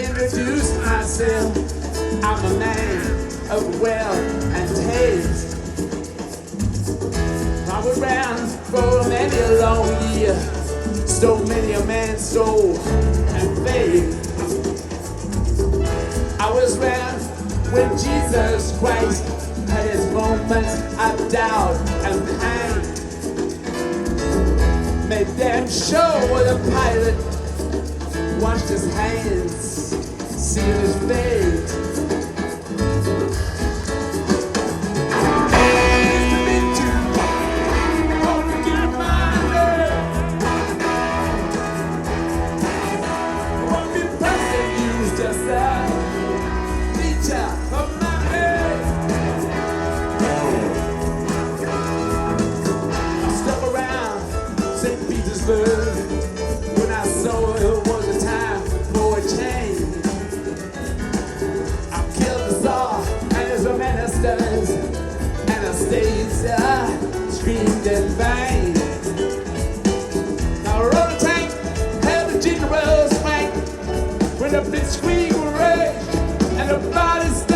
introduce myself. I'm a man of wealth and taste. I was round for many a long year, stole many a man's soul and faith. I was round when Jesus Christ had his moments of doubt and pain. Made them show the pilot washed his hands, sealed his fate. When I saw it was a time for a change, I killed the Tsar and his ministers, Anastasia screamed in vain. Now I rode a tank, held the general's flank, when the blitzkrieg raged and the bodies